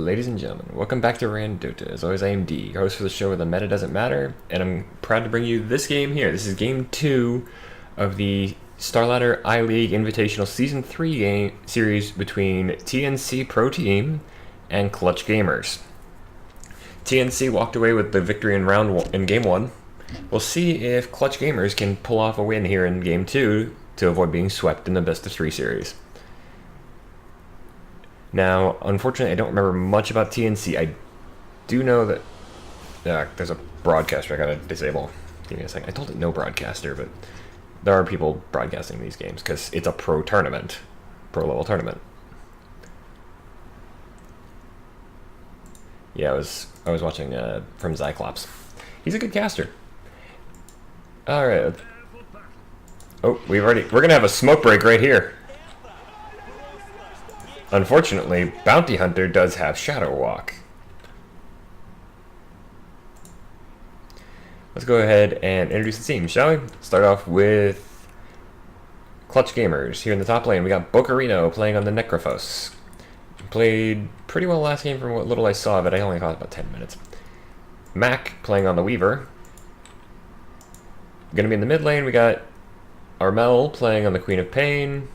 Ladies and gentlemen, welcome back to RanDOTA. As always, I am D, your host for the show where the meta doesn't matter, and I'm proud to bring you this game here. This is Game 2 of the Starladder I-League Invitational Season 3 game series between TNC Pro Team and Clutch Gamers. TNC walked away with the victory in Game 1. We'll see if Clutch Gamers can pull off a win here in Game 2 to avoid being swept in the best of 3 series. Now, unfortunately, I don't remember much about TNC. I do know that there's a broadcaster I gotta disable. Give me a second. I told it no broadcaster, but there are people broadcasting these games because it's a pro tournament, pro level tournament. Yeah, I was watching from Zyclops. He's a good caster. All right. Oh, we're gonna have a smoke break right here. Unfortunately, Bounty Hunter does have Shadow Walk. Let's go ahead and introduce the team, shall we? Start off with Clutch Gamers. Here in the top lane, we got Bocarino playing on the Necrophos. Played pretty well last game from what little I saw of it. I only caught about 10 minutes. Mac playing on the Weaver. Gonna be in the mid lane, we got Armel playing on the Queen of Pain.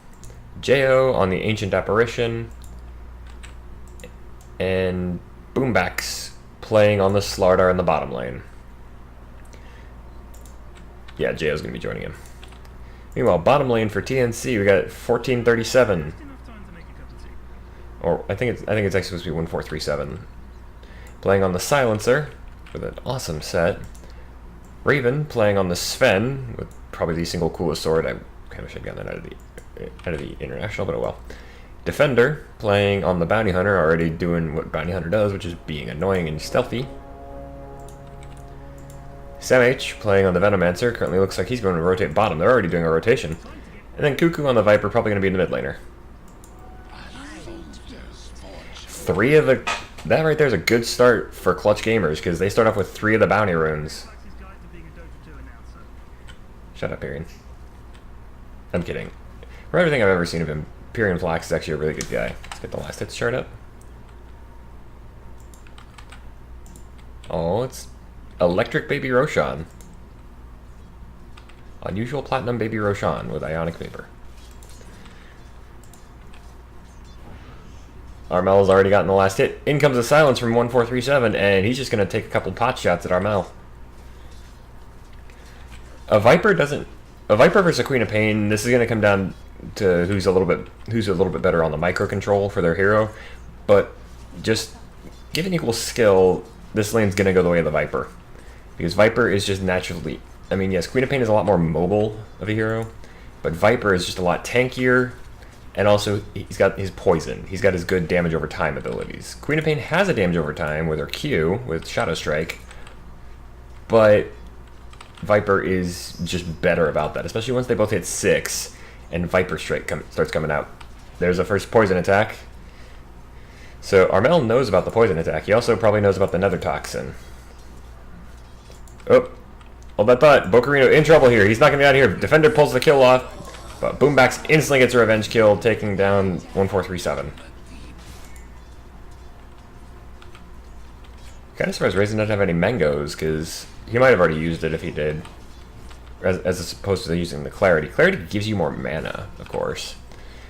Jo on the Ancient Apparition, and Boombax playing on the Slardar in the bottom lane. Yeah, Jo's going to be joining him. Meanwhile, bottom lane for TNC, we got 1437. Or I think it's actually supposed to be 1437. Playing on the Silencer with an awesome set. Raven playing on the Sven with probably the single coolest sword. I kind of should have gotten that out of the international, but oh well. Defender playing on the Bounty Hunter, already doing what Bounty Hunter does, which is being annoying and stealthy. Sam H playing on the Venomancer, currently looks like he's going to rotate bottom. They're already doing a rotation. And then Cuckoo on the Viper, probably going to be in the mid laner. That right there is a good start for Clutch Gamers, because they start off with 3 of the Bounty runes. Shut up, Arian. I'm kidding. For everything I've ever seen of him, Pyrian Flax is actually a really good guy. Let's get the last hits chart up. Oh, it's Electric Baby Roshan. Unusual Platinum Baby Roshan with Ionic Vapor. Armel's already gotten the last hit. In comes a silence from 1437, and he's just going to take a couple pot shots at Armel. A Viper versus a Queen of Pain, this is going to come down to who's a little bit better on the micro control for their hero, but just given equal skill, this lane's gonna go the way of the Viper, because Viper is just naturally, I mean, yes, Queen of Pain is a lot more mobile of a hero, but Viper is just a lot tankier, and also he's got his poison, he's got his good damage over time abilities. Queen of Pain has a damage over time with her Q with Shadow Strike, but Viper is just better about that, especially once they both hit 6 and Viper Strike starts coming out. There's a first poison attack. So Armel knows about the poison attack. He also probably knows about the Nether Toxin. Oh, hold that thought. Bocarino in trouble here. He's not going to be out here. Defender pulls the kill off, but Boombax instantly gets a revenge kill, taking down 1437. Kind of surprised Raisin doesn't have any mangoes, because he might have already used it if he did. As opposed to using the Clarity. Clarity gives you more mana, of course.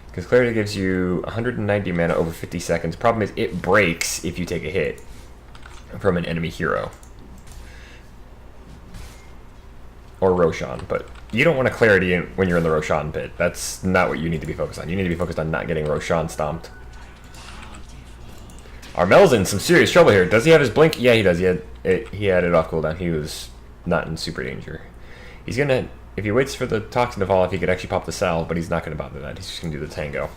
Because Clarity gives you 190 mana over 50 seconds. Problem is, it breaks if you take a hit from an enemy hero. Or Roshan, but you don't want a Clarity when you're in the Roshan pit. That's not what you need to be focused on. You need to be focused on not getting Roshan stomped. Armel's in some serious trouble here. Does he have his blink? Yeah, he does. He had it off cooldown. He was not in super danger. He's gonna, if he waits for the toxin to fall off, he could actually pop the salve, but he's not gonna bother that. He's just gonna do the tango.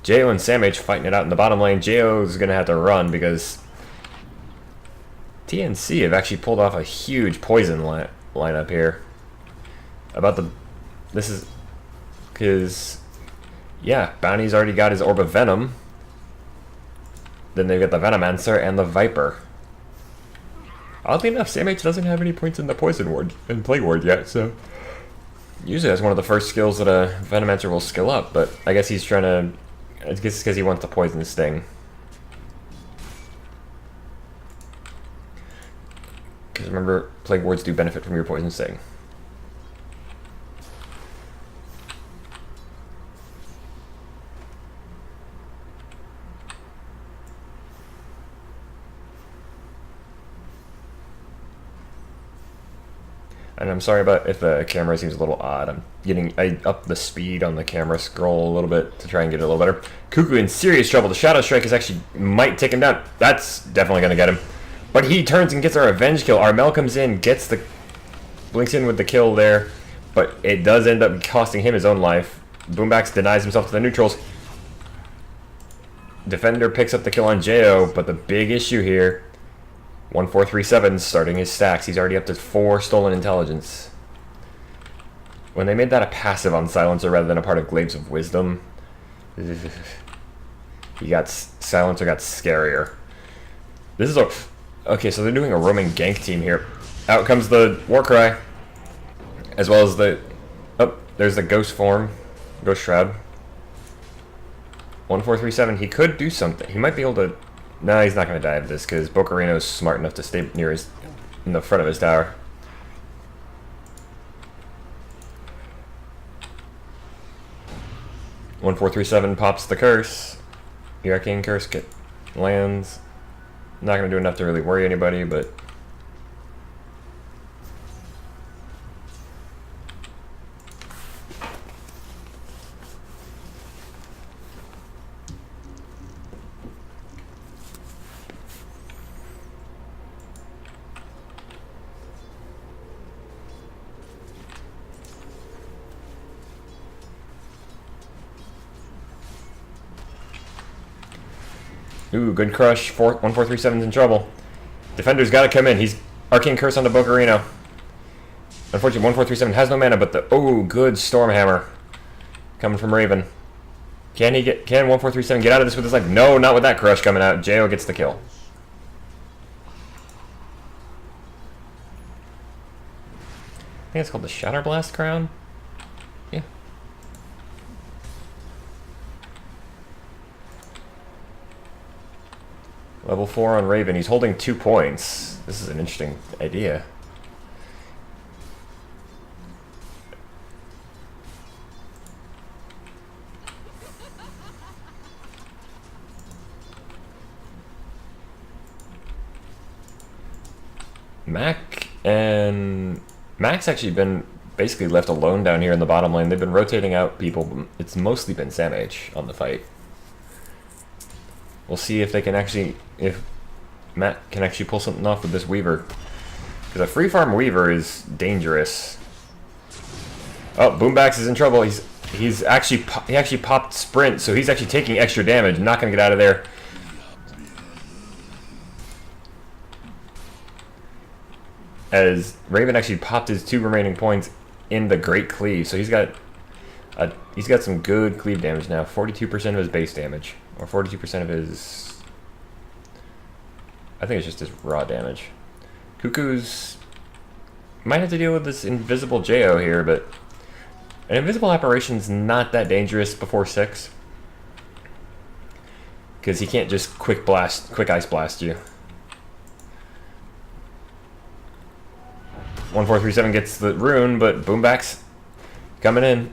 Jo and Sam H fighting it out in the bottom lane. Jo's gonna have to run because TNC have actually pulled off a huge poison lineup here. This is because, yeah, Bounty's already got his Orb of Venom. Then they've got the Venomancer and the Viper. Oddly enough, Sam H doesn't have any points in the Poison Ward and Plague Ward yet, so usually that's one of the first skills that a Venomancer will skill up, but I guess he's trying to, I guess it's because he wants the Poison Sting. Just remember, plague wards do benefit from your poison sting. And I'm sorry about if the camera seems a little odd. I up the speed on the camera scroll a little bit to try and get it a little better. Cuckoo in serious trouble. The Shadow Strike is actually might take him down. That's definitely going to get him. But he turns and gets a revenge kill. Armel comes in, blinks in with the kill there. But it does end up costing him his own life. Boombax denies himself to the neutrals. Defender picks up the kill on Jo, but the big issue here, 1437 starting his stacks. He's already up to 4 stolen intelligence. When they made that a passive on Silencer rather than a part of Glaives of Wisdom, Silencer got scarier. This is okay, so they're doing a roaming gank team here. Out comes the Warcry, as well as there's the Ghost form, Ghost Shroud. 1437, he could do something. He might be able to. No, he's not going to die of this because Bocarino's smart enough to stay in the front of his tower. One 437 pops the curse. The Arcane Curse lands. Not going to do enough to really worry anybody, but ooh, good crush. 1437's in trouble. Defender's got to come in. He's Arcane Curse onto Bocarino. Unfortunately, 1437 has no mana, but good Stormhammer coming from Raven. Can 1437 get out of this with his life? No, not with that crush coming out. Jo gets the kill. I think it's called the Shatterblast Crown. Yeah. Level 4 on Raven. He's holding 2 points. This is an interesting idea. Mac's actually been basically left alone down here in the bottom lane. They've been rotating out people. It's mostly been Sam H on the fight. We'll see if Matt can actually pull something off with this Weaver. Because a free farm Weaver is dangerous. Oh, Boombax is in trouble. He actually popped Sprint, so he's actually taking extra damage. Not going to get out of there. As Raven actually popped his 2 remaining points in the Great Cleave, so he's got some good cleave damage now. 42% of his base damage, or 42% of his. I think it's just his raw damage. Cuckoo's might have to deal with this invisible Jo here, but an invisible apparition's not that dangerous before 6, because he can't just quick ice blast you. 1437 gets the rune, but Boombax coming in.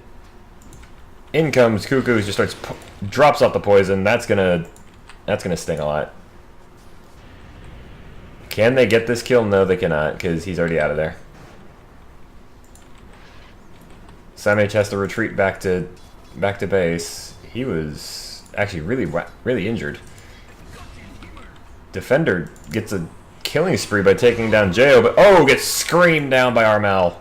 In comes Cuckoo, just drops out the poison. That's gonna sting a lot. Can they get this kill? No, they cannot, because he's already out of there. Sam H has to retreat back to base. He was actually really injured. Defender gets a killing spree by taking down Jo, but gets screamed down by Armel.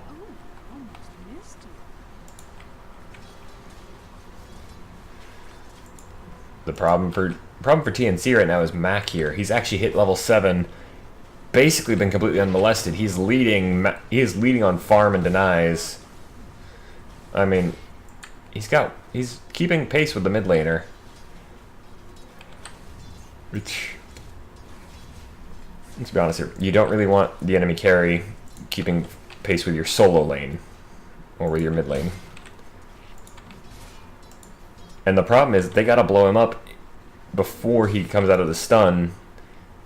The problem for TNC right now is Mac here. He's actually hit level 7, basically been completely unmolested. He is leading on farm and denies. I mean, he's keeping pace with the mid laner. Which, let's be honest here, you don't really want the enemy carry keeping pace with your solo lane or with your mid lane. And the problem is they gotta blow him up before he comes out of the stun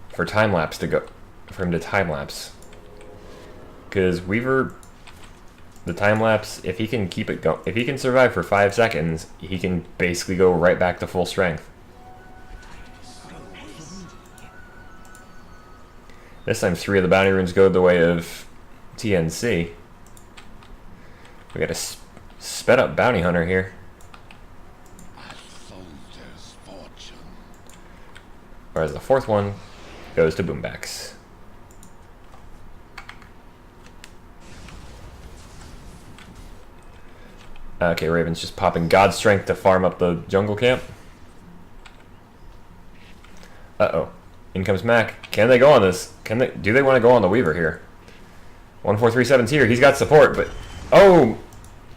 for him to time lapse. because Weaver, the time lapse, if he can keep it going, if he can survive for 5 seconds, he can basically go right back to full strength. This time 3 of the bounty runes go the way of TNC. We got a sped up bounty hunter here. Whereas the 4th one goes to Boombacks. Okay, Raven's just popping God's Strength to farm up the jungle camp. Uh-oh. In comes Mac. Can they go on this? Do they want to go on the Weaver here? 1437's here. He's got support, but... Oh!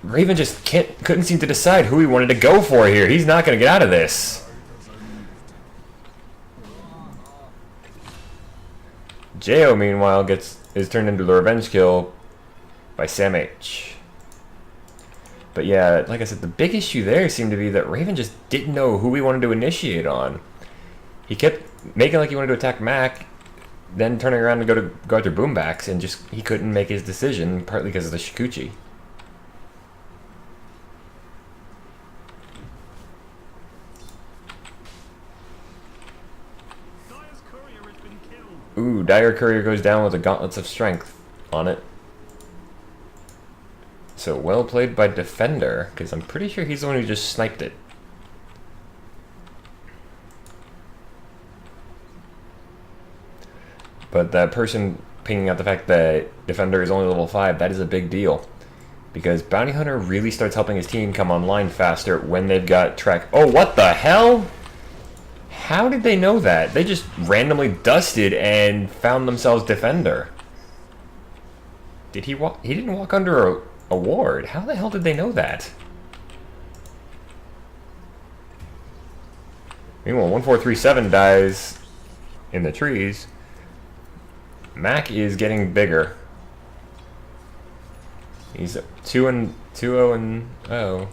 Raven just couldn't seem to decide who he wanted to go for here. He's not going to get out of this. Jo, meanwhile, is turned into the revenge kill by Sam H. But yeah, like I said, the big issue there seemed to be that Raven just didn't know who he wanted to initiate on. He kept making like he wanted to attack Mac, then turning around to go after Boombacks, and just he couldn't make his decision, partly because of the Shikuchi. Ooh, Dire Courier goes down with the Gauntlets of Strength on it. So well played by Defender, because I'm pretty sure he's the one who just sniped it. But that person pinging out the fact that Defender is only level 5, that is a big deal. Because Bounty Hunter really starts helping his team come online faster when they've got track... Oh, what the hell? How did they know that? They just randomly dusted and found themselves Defender. Did he walk? He didn't walk under a ward. How the hell did they know that? Meanwhile, 1437 dies in the trees. Mac is getting bigger. He's 2-0 and 0.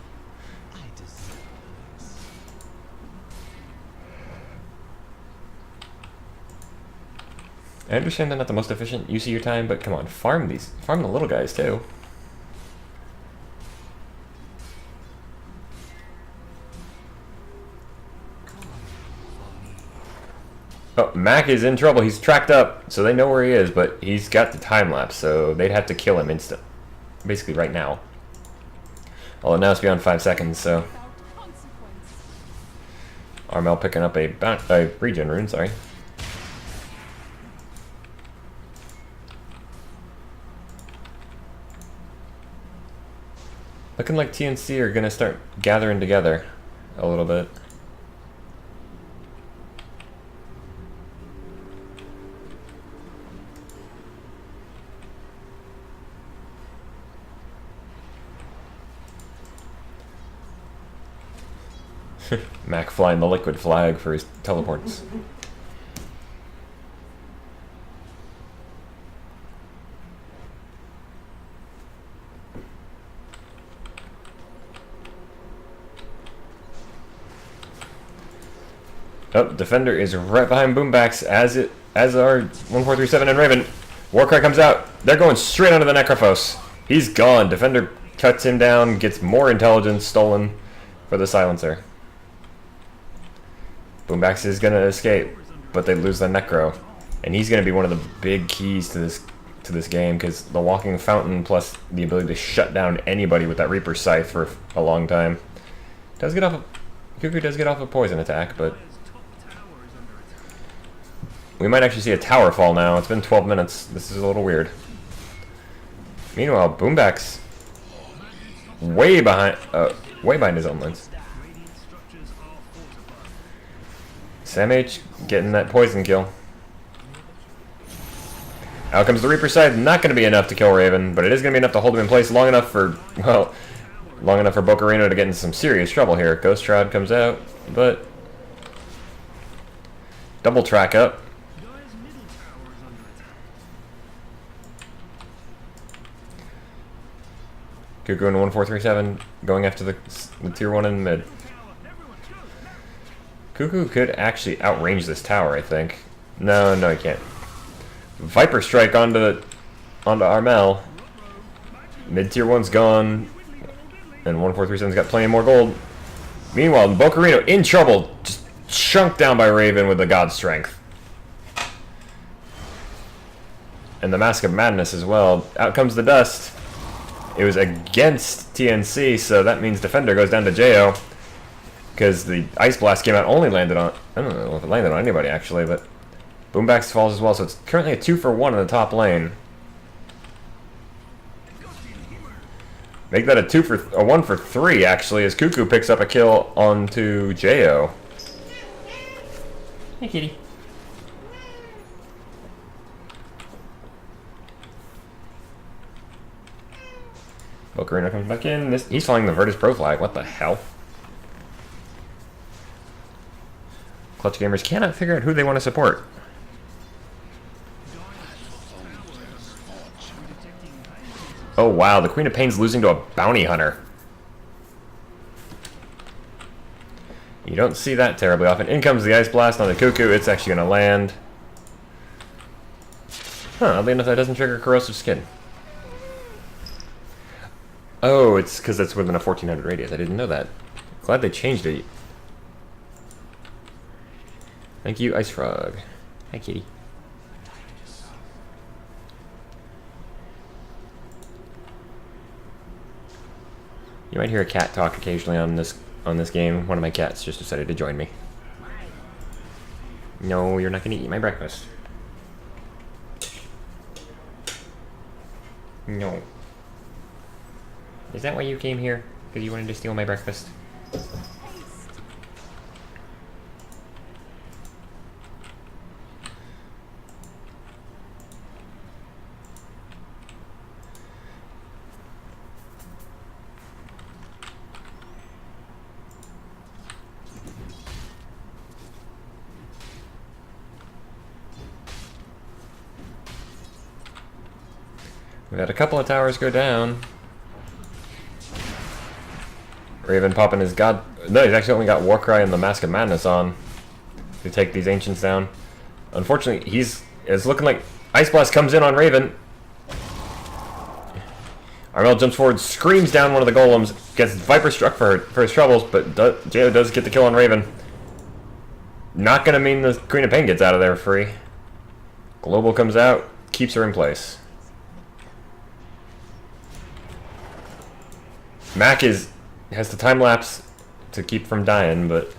I understand they're not the most efficient use of your time, but come on, farm the little guys too. Oh, Mac is in trouble. He's tracked up, so they know where he is, but he's got the time lapse, so they'd have to kill him basically right now. Although now it's beyond 5 seconds, so Armel picking up a regen rune, sorry. Looking like TNC are going to start gathering together a little bit. Mac flying the liquid flag for his teleports. Oh, Defender is right behind Boombacks as are 1437 and Raven. Warcry comes out. They're going straight onto the Necrophos. He's gone. Defender cuts him down, gets more intelligence stolen for the silencer. Boombacks is gonna escape, but they lose the Necro, and he's gonna be one of the big keys to this game, because the Walking Fountain plus the ability to shut down anybody with that Reaper Scythe for a long time. Cuckoo does get off a poison attack, but we might actually see a tower fall now. It's been 12 minutes. This is a little weird. Meanwhile, Boombacks way behind his own lines. Sam H getting that poison kill. Out comes the Reaper Scythe. Not going to be enough to kill Raven, but it is going to be enough to hold him in place long enough for Bocarino to get into some serious trouble here. Ghost Shroud comes out, but double track up. Cuckoo and 1437 going after the tier 1 in mid. Cuckoo could actually outrange this tower, I think. No, he can't. Viper Strike onto onto Armel. Mid-tier 1's gone. And 1437's got plenty more gold. Meanwhile, Bocarino in trouble. Just chunked down by Raven with the God Strength. And the Mask of Madness as well. Out comes the dust. It was against TNC, so that means Defender goes down to JO. Because the Ice Blast came out only landed on... I don't know if it landed on anybody, actually, but... Boombacks falls as well, so it's currently a 2-for-1 in the top lane. Make that a 1-for-3, actually, as Cuckoo picks up a kill onto JO. Hey, kitty. Bocarino comes back in. He's following the Virtus Pro flag. What the hell? Clutch Gamers cannot figure out who they want to support. Oh wow, the Queen of Pain's losing to a Bounty Hunter. You don't see that terribly often. In comes the Ice Blast on the Cuckoo. It's actually going to land. Huh, oddly enough that doesn't trigger Corrosive Skin. Oh, it's because it's within a 1400 radius. I didn't know that. Glad they changed it. Thank you, Ice Frog. Hi, kitty. You might hear a cat talk occasionally on this game. One of my cats just decided to join me. No, you're not going to eat my breakfast. No. Is that why you came here? Because you wanted to steal my breakfast? We had a couple of towers go down. Raven popping his god... No, he's actually only got Warcry and the Mask of Madness on to take these Ancients down. Unfortunately, it's looking like Ice Blast comes in on Raven. Armel jumps forward, screams down one of the golems, gets Viper struck for his troubles, but JO does get the kill on Raven. Not gonna mean the Queen of Pain gets out of there free. Global comes out, keeps her in place. Mac has the time lapse to keep from dying, but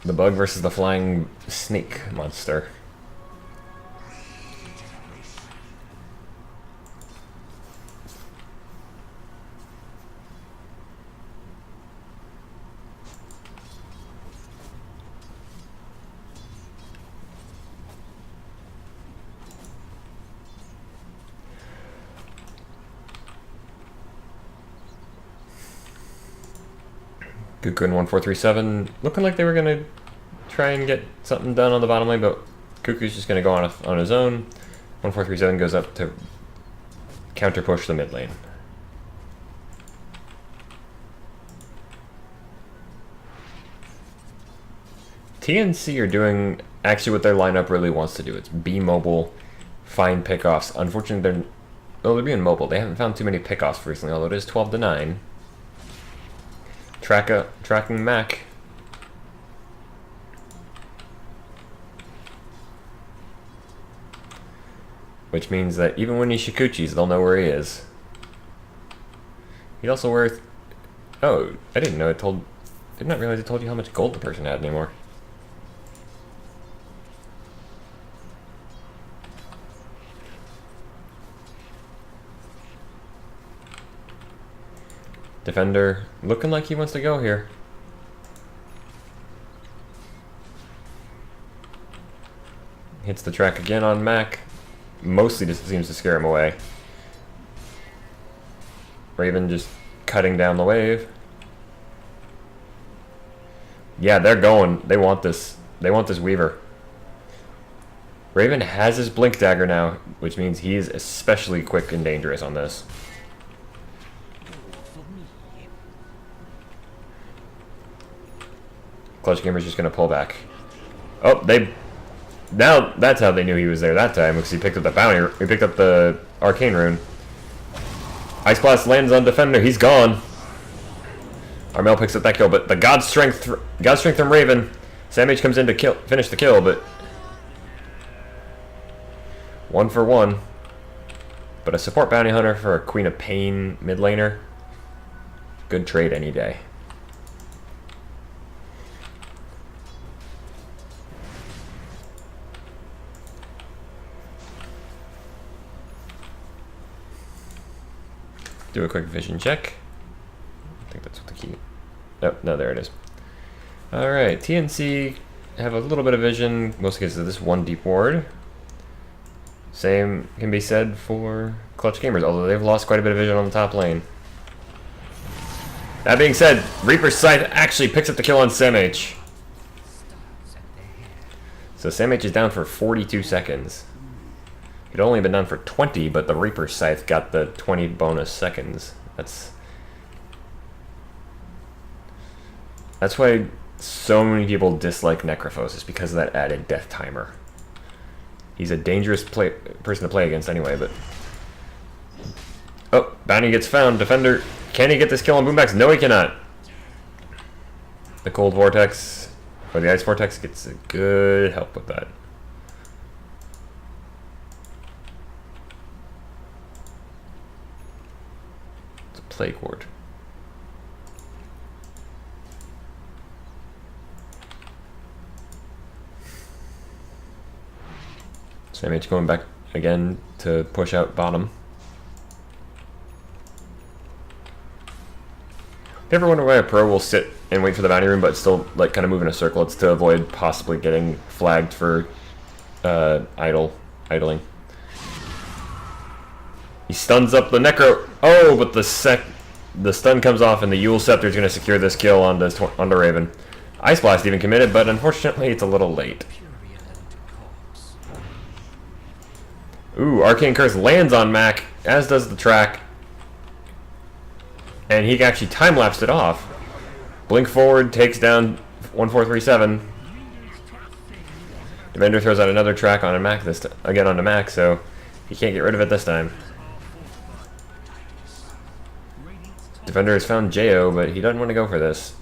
the bug versus the flying snake monster. Cuckoo and 1437 looking like they were gonna try and get something done on the bottom lane, but Cuckoo's just gonna go on his own. 1437 goes up to counter push the mid lane. TNC are doing actually what their lineup really wants to do. It's be mobile, find pickoffs. Unfortunately, they're being mobile. They haven't found too many pickoffs recently, although it is 12-9. Tracking Mac. Which means that even when he Shikuchis, they'll know where he is. He's also worth... Oh, I didn't know did not realize it told you how much gold the person had anymore. Defender looking like he wants to go here. Hits the track again on Mac. Mostly just seems to scare him away. Raven just cutting down the wave. Yeah, they're going. They want this. They want this Weaver. Raven has his Blink Dagger now, which means he is especially quick and dangerous on this. Clutch Gamer's just going to pull back. Oh, now that's how they knew he was there that time, because he picked up the bounty. He picked up the Arcane Rune. Ice Blast lands on Defender. He's gone. Armel picks up that kill, but the God Strength from Raven. Sam H comes in to finish the kill, but 1 for 1. But a support bounty hunter for a Queen of Pain mid laner. Good trade any day. Do a quick vision check. I think that's what the key. Oh, no, there it is. Alright, TNC have a little bit of vision, mostly because of this one deep ward. Same can be said for Clutch Gamers, although they've lost quite a bit of vision on the top lane. That being said, Reaper's Scythe actually picks up the kill on SamH. So SamH is down for 42 seconds. He'd only been down for 20, but the Reaper's Scythe got the 20 bonus seconds. That's why so many people dislike Necrophos, is because of that added death timer. He's a dangerous person to play against anyway, but... Oh, bounty gets found. Defender, can he get this kill on Boombax? No, he cannot. The Cold Vortex, or the Ice Vortex, gets a good help with that. Plague Ward. SamH going back again to push out bottom. If you ever wonder why a pro will sit and wait for the bounty room but still like kind of move in a circle, it's to avoid possibly getting flagged for idling. He stuns up the Necro. Oh, but the stun comes off and the Yule Scepter is going to secure this kill onto Raven. Ice Blast even committed, but unfortunately it's a little late. Ooh, Arcane Curse lands on Mac, as does the track. And he actually time-lapsed it off. Blink forward, takes down 1437. Defender throws out another track on a Mac again onto Mac, so he can't get rid of it this time. Defender has found Jo, but he doesn't want to go for this.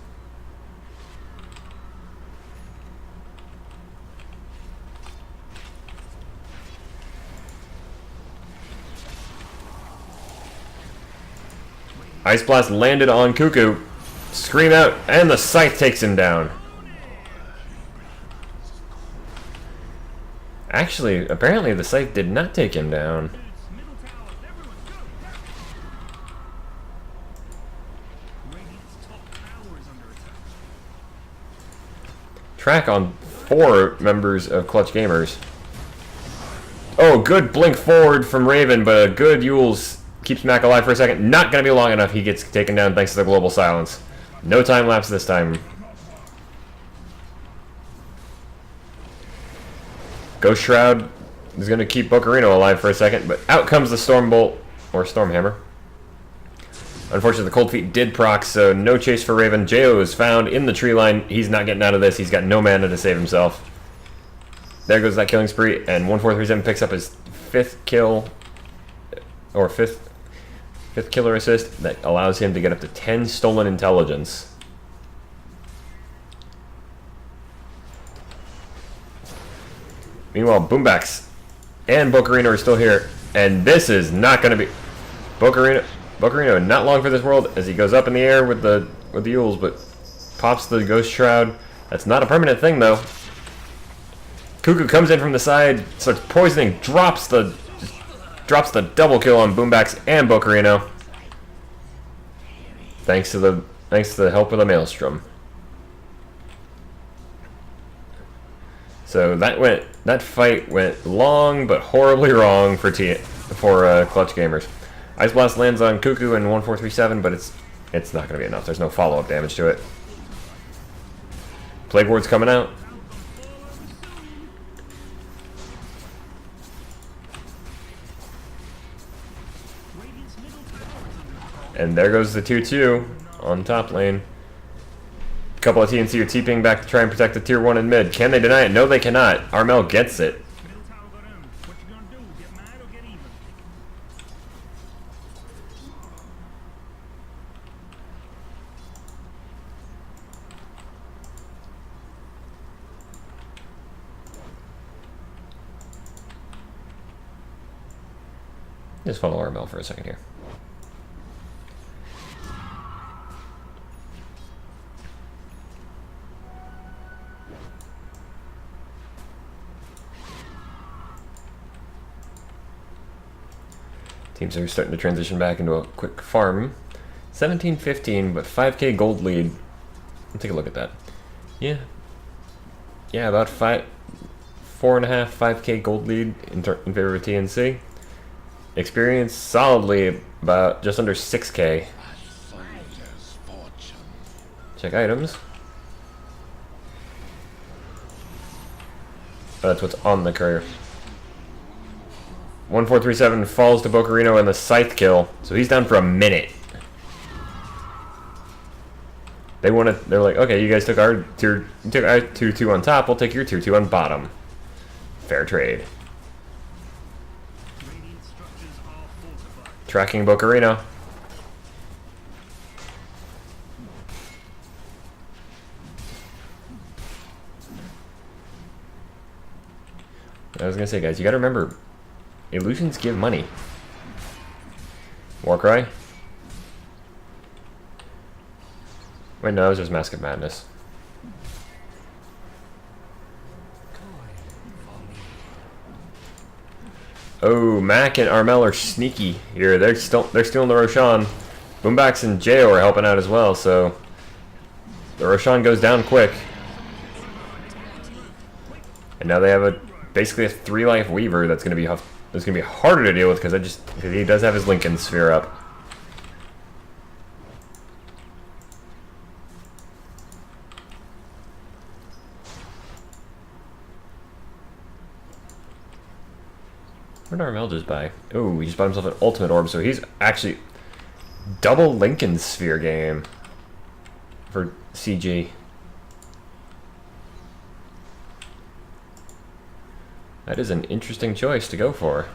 Ice Blast landed on Cuckoo. Scream out, and the Scythe takes him down. Actually, apparently the Scythe did not take him down. Track on 4 members of Clutch Gamers. Oh, good blink forward from Raven, but a good Yule's keeps Mac alive for a second. Not going to be long enough. He gets taken down thanks to the global silence. No time lapse this time. Ghost Shroud is going to keep Bocarino alive for a second, but out comes the Stormbolt, or Stormhammer. Unfortunately, the Cold Feet did proc, so no chase for Raven. Jo is found in the tree line. He's not getting out of this. He's got no mana to save himself. There goes that killing spree, and 1437 picks up his 5th kill, or 5th killer assist that allows him to get up to 10 stolen intelligence. Meanwhile, Boombax and Bocarino are still here, and this is not going to be... Bocarino not long for this world as he goes up in the air with the Yules, but pops the Ghost Shroud. That's not a permanent thing, though. Cuckoo comes in from the side, starts poisoning, drops the double kill on Boombax and Bocarino. Thanks to the help of the Maelstrom. So that fight went long but horribly wrong for Clutch Gamers. Ice Blast lands on Cuckoo and 1437, but it's not going to be enough. There's no follow-up damage to it. Plague Ward's coming out. And there goes the 2-2 on top lane. A couple of TNC are TPing back to try and protect the tier 1 in mid. Can they deny it? No, they cannot. Armel gets it. Just follow Armel for a second here. Teams are starting to transition back into a quick farm. 17-15, but 5k gold lead. Let's take a look at that. Yeah, about 4.5, 5k gold lead in favor of TNC. Experience solidly about just under 6k. Check items. That's what's on the courier. 1437 falls to Bocarino and the scythe kill, so he's down for a minute. They're like, okay, you guys took our tier 2 on top, we'll take your tier 2 on bottom. Fair trade. Tracking Bocarino. I was gonna say, guys, you gotta remember, illusions give money. Warcry? Wait, no, it was just Mask of Madness. Oh, Mac and Armel are sneaky here. They're stealing the Roshan. Boombax and Jo are helping out as well, so the Roshan goes down quick. And now they have basically a 3-life Weaver that's gonna be harder to deal with because he does have his Lincoln Sphere up. What did Armel just buy? Oh, he just bought himself an ultimate orb, so he's actually double Lincoln Sphere game for CG. That is an interesting choice to go for.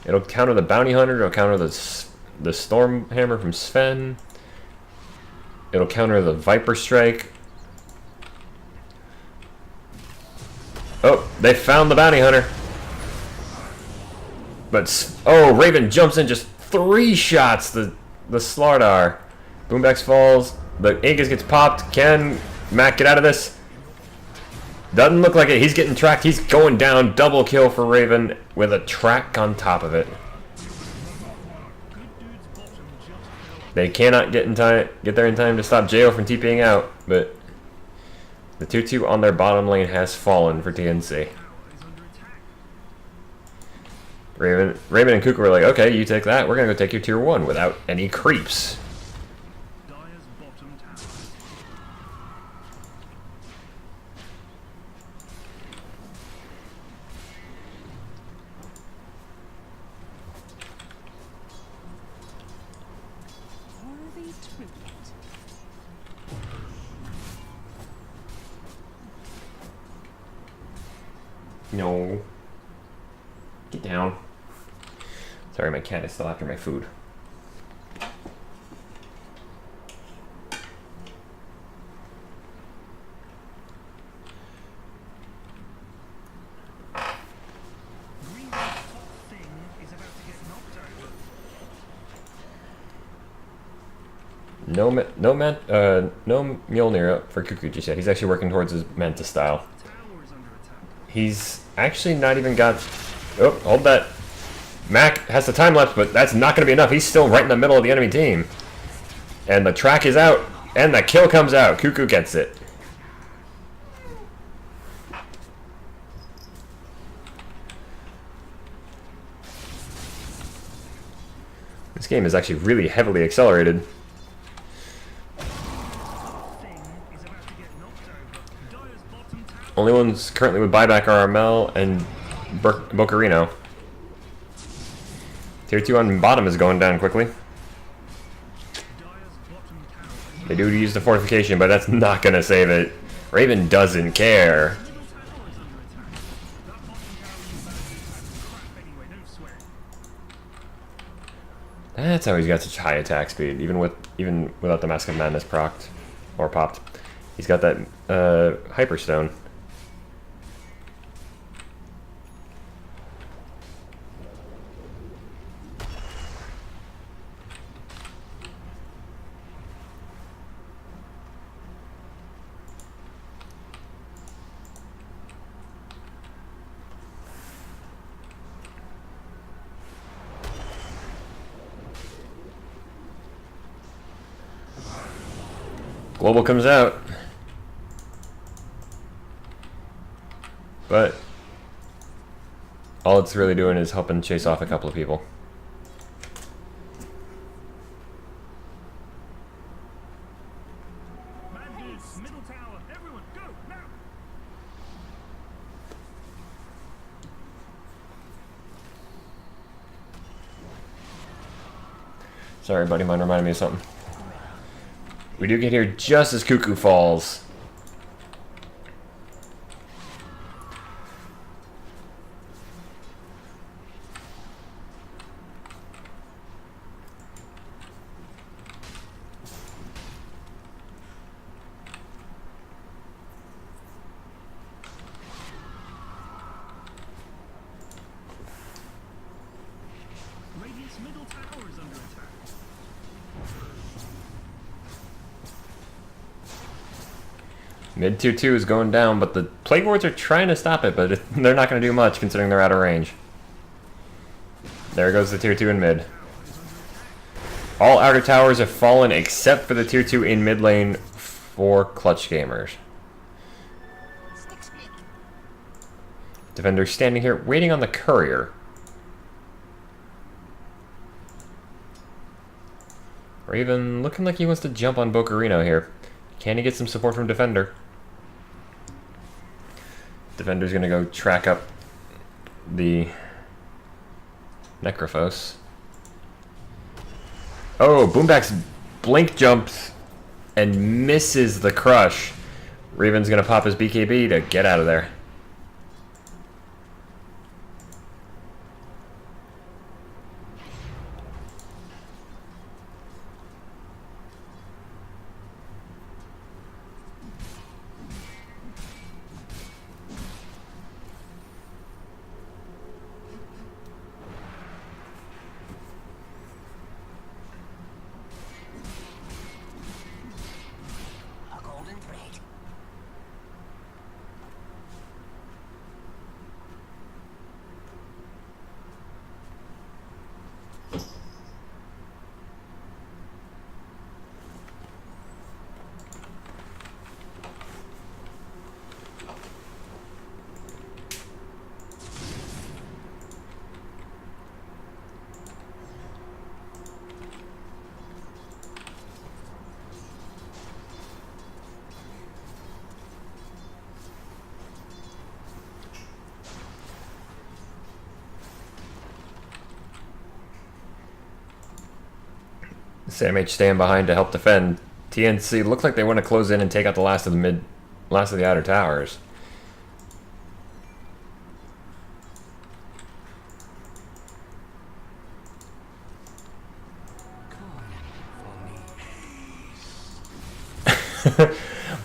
It'll counter the Bounty Hunter, it'll counter the Storm Hammer from Sven. It'll counter the Viper Strike. Oh, they found the Bounty Hunter. But, oh, Raven jumps in, just 3 shots, the Slardar. Boombax falls, the Aegis gets popped. Can Mac get out of this? Doesn't look like it. He's getting tracked. He's going down. Double kill for Raven with a track on top of it. They cannot get there in time to stop Jo from TPing out, but the 2-2 on their bottom lane has fallen for TNC. Raven and Kuka were like, okay, you take that. We're going to go take your tier 1 without any creeps. No. Get down. Sorry, my cat is still after my food. No Mjolnir up for Cuckoo just yet. He's actually working towards his Manta style. He's actually not even got... Oh, hold that. Mac has the time left, but that's not going to be enough. He's still right in the middle of the enemy team. And the track is out, and the kill comes out. Cuckoo gets it. This game is actually really heavily accelerated. Only ones currently with buyback are Armel and Bocarino. Tier 2 on bottom is going down quickly. They do use the fortification, but that's not going to save it. Raven doesn't care. That's how he's got such high attack speed, even without the Mask of Madness procced or popped. He's got that Hyperstone. Global comes out, but all it's really doing is helping chase off a couple of people. Middle tower, everyone, go now! Sorry, buddy, mine reminded me of something. We do get here just as Cuckoo falls. Radiant's middle tower is under attack. Mid tier 2 is going down, but the Plague Wards are trying to stop it, but they're not going to do much considering they're out of range. There goes the tier 2 in mid. All outer towers have fallen except for the tier 2 in mid lane for Clutch Gamers. Defender standing here waiting on the courier. Raven looking like he wants to jump on Bocarino here. Can he get some support from Defender? Defender's gonna go track up the Necrophos. Oh, Boombax blink jumps and misses the crush. Raven's gonna pop his BKB to get out of there. SamH staying behind to help defend. TNC look like they want to close in and take out the last of the outer towers.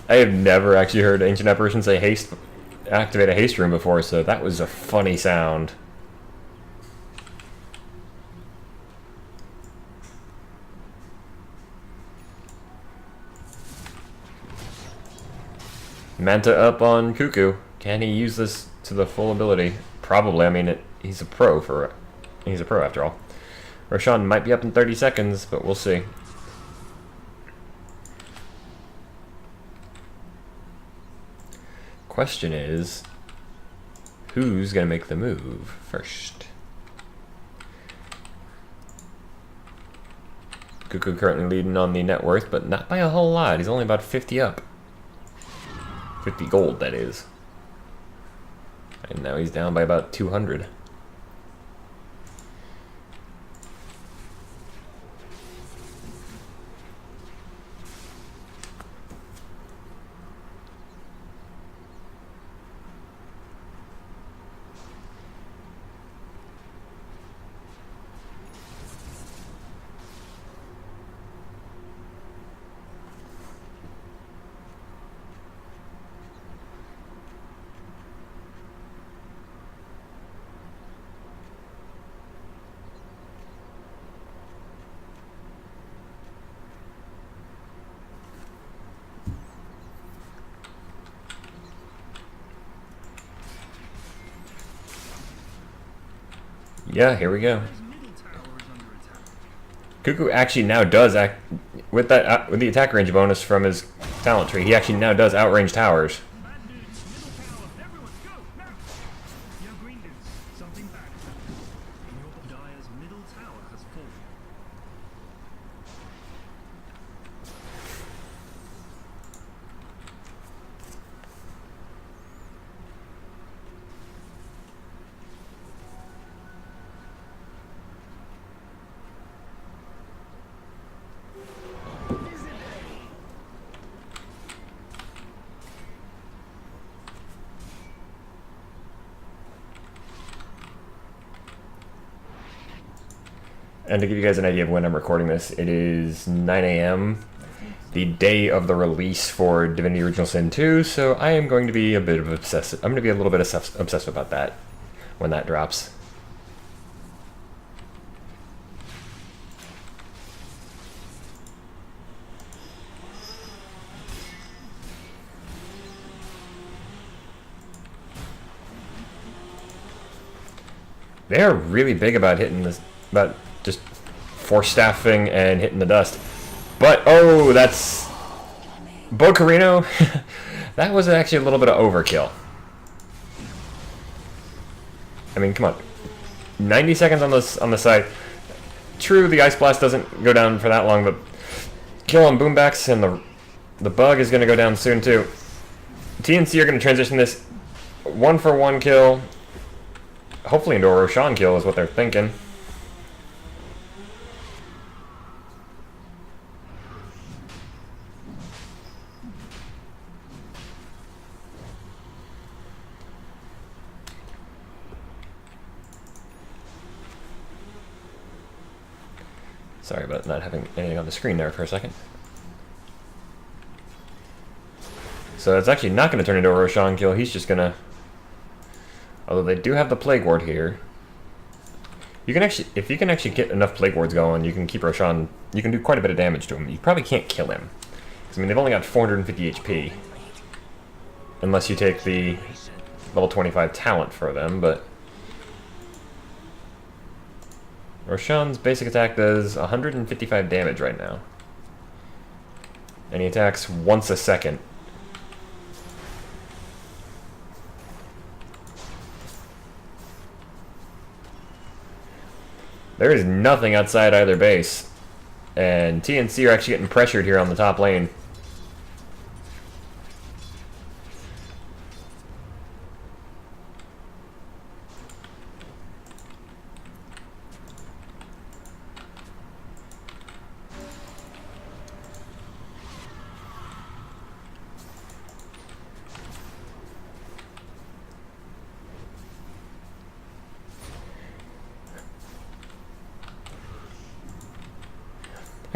I have never actually heard Ancient Apparition say haste, activate a haste room before, so that was a funny sound. Manta up on Cuckoo. Can he use this to the full ability? Probably. I mean, he's a pro after all. Roshan might be up in 30 seconds, but we'll see. Question is, who's gonna make the move first? Cuckoo currently leading on the net worth, but not by a whole lot. He's only about 50 up. 50 gold, that is. And now he's down by about 200. Yeah, here we go. His middle tower is under attack. Cuckoo actually now does act with that with the attack range bonus from his talent tree. He actually now does outrange towers. Bad dudes, middle tower, everyone go, now! Yo, green dudes, something bad is happening. Dire's middle tower has fallen. And to give you guys an idea of when I'm recording this, it is 9 a.m. the day of the release for Divinity Original Sin 2, so I am going to be a bit of obsessive. I'm going to be a little bit obsessive about that when that drops. They're really big about hitting this, about just force staffing and hitting the dust. But, oh, that's... Bocarino? That was actually a little bit of overkill. I mean, come on. 90 seconds on the side. True, the Ice Blast doesn't go down for that long, but kill on Boombacks, and the Bug is going to go down soon, too. TNC are going to transition this 1-for-1 kill. Hopefully into a Roshan kill is what they're thinking. Sorry about not having anything on the screen there for a second. So it's actually not going to turn into a Roshan kill. He's just going to... Although they do have the Plague Ward here. You can actually, if you can actually get enough Plague Wards going, you can keep Roshan, you can do quite a bit of damage to him. You probably can't kill him. 'Cause, I mean, they've only got 450 HP. Unless you take the level 25 talent for them, but... Roshan's basic attack does 155 damage right now. And he attacks once a second. There is nothing outside either base. And TNC are actually getting pressured here on the top lane.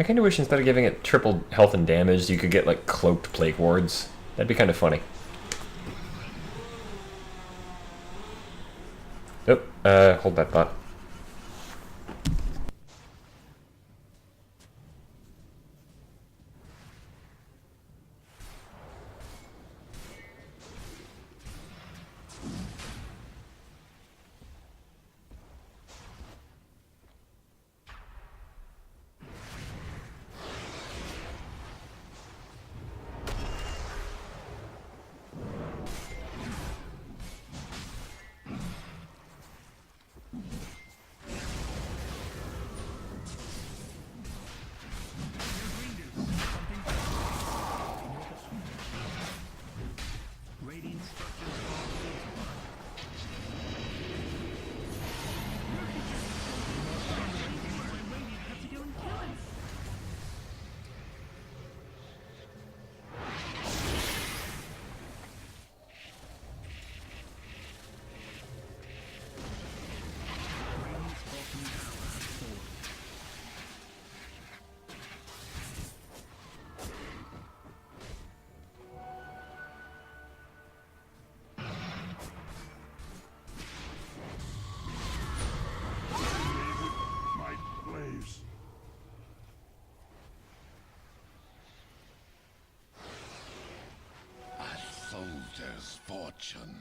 I kind of wish instead of giving it triple health and damage, you could get like cloaked Plague Wards. That'd be kind of funny. Oh, hold that thought. Attention.